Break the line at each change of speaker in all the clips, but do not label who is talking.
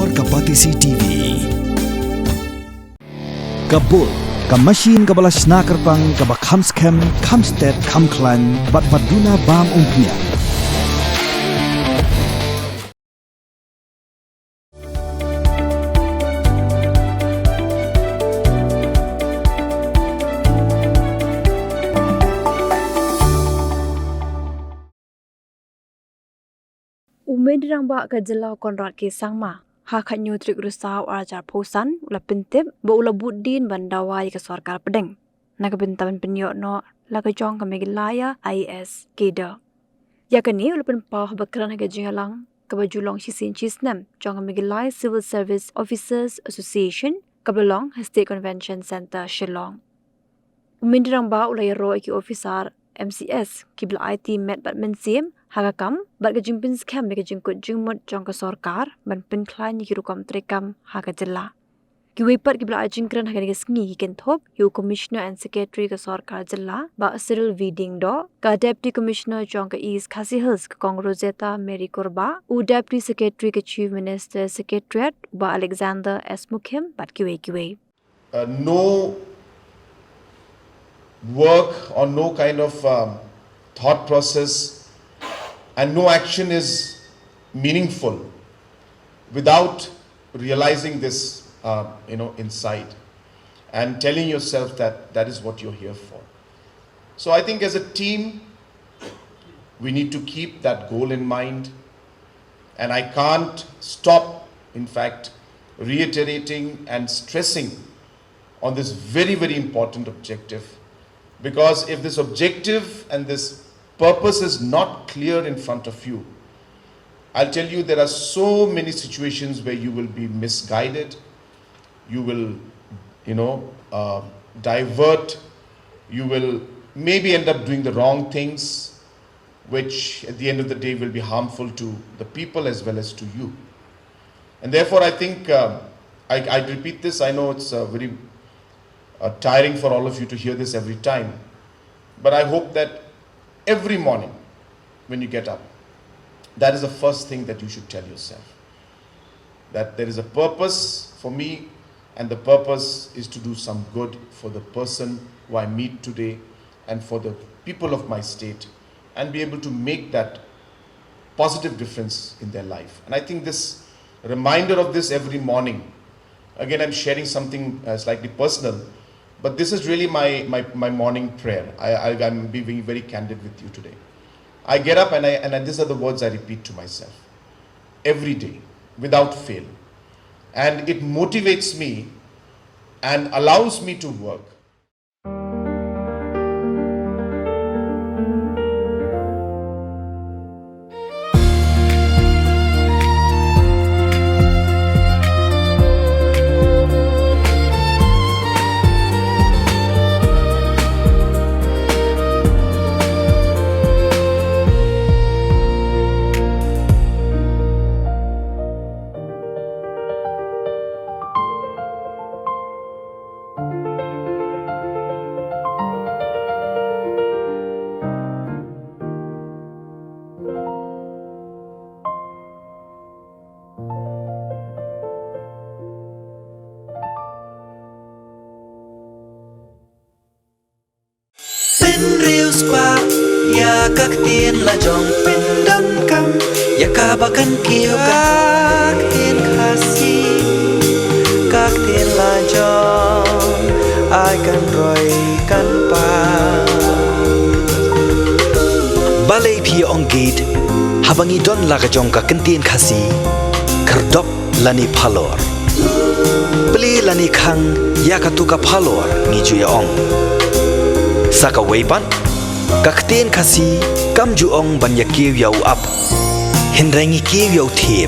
Sor Kapatisi TV Kabul Kamashin kabalas nakarpang kabak Scam Kamsted Kamklan Bat Baduna Bam Umpnia
Umedrang ba kajelau konrat ke sangma ha khanyu trik rusaw ajar phosan ula pintip ba ula Buddien ban Dawa ke Sorkar Pdeng naga bintaban penyo no laga Jong ka Meghalaya IS Cadre ya kani ula pen pah bakran ga jingalang ka bajulong sisin chisnam Jong ka Meghalaya Civil Service Officers Association kablong State Convention Center Shillong Umedrang ba ula yaro ki officer MCS kibla IT met bat mensim hagakam bat gajimpin scam me gajingkut jingmut Jong ka Sorkar ban penklan ni kirukam trekam hagajela kiwepat kibla ajingkran hagani sngi kenthop yu commissioner and secretary ka Sorkar jilla ba Cyril Pdeng do ka deputy commissioner Jong ka East Khasi Hills ka Kongrozeta Mary Korba u deputy secretary ka chief minister secretariat ba Alexander S Mukhim bat kiwe
no work or no kind of thought process and no action is meaningful without realizing this inside and telling yourself that that is what you're here for. So I think as a team we need to keep that goal in mind, and I can't stop in fact reiterating and stressing on this very, very important objective. Because if this objective and this purpose is not clear in front of you, I'll tell you there are so many situations where you will be misguided, you will, divert, you will maybe end up doing the wrong things, which at the end of the day will be harmful to the people as well as to you. And therefore I think, I repeat this, I know it's very tiring for all of you to hear this every time, but I hope that every morning when you get up, that is the first thing that you should tell yourself, that there is a purpose for me, and the purpose is to do some good for the person who I meet today and for the people of my state, and be able to make that positive difference in their life. And I think this reminder of this every morning, again I'm sharing something slightly personal, but this is really my morning prayer. I'm being very candid with you today. I get up and these are the words I repeat to myself every day without fail. And it motivates me and allows me to work.
Real squad, ya các tiên là Jong pin đâm cam, ya cả ba căn kiêu các tiên khasi, các tiên là Jong, ai cần rồi cần pa. Balay pi on gate, habangi don laga Jong ka kan tiên khasi, kerdop lani phalor, beli lani khang ya katuka phalor ni juya ong. Saka weipan kakten khasi kam juong ban ya kiw yau up hinrengi kiw yau thep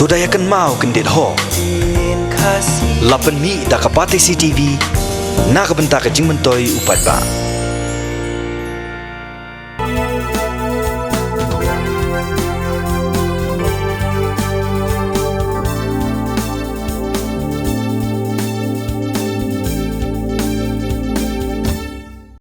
to da yakan mau kendet ho lapan mi da kapate CTV na kabenta ka jingmentoi upat ba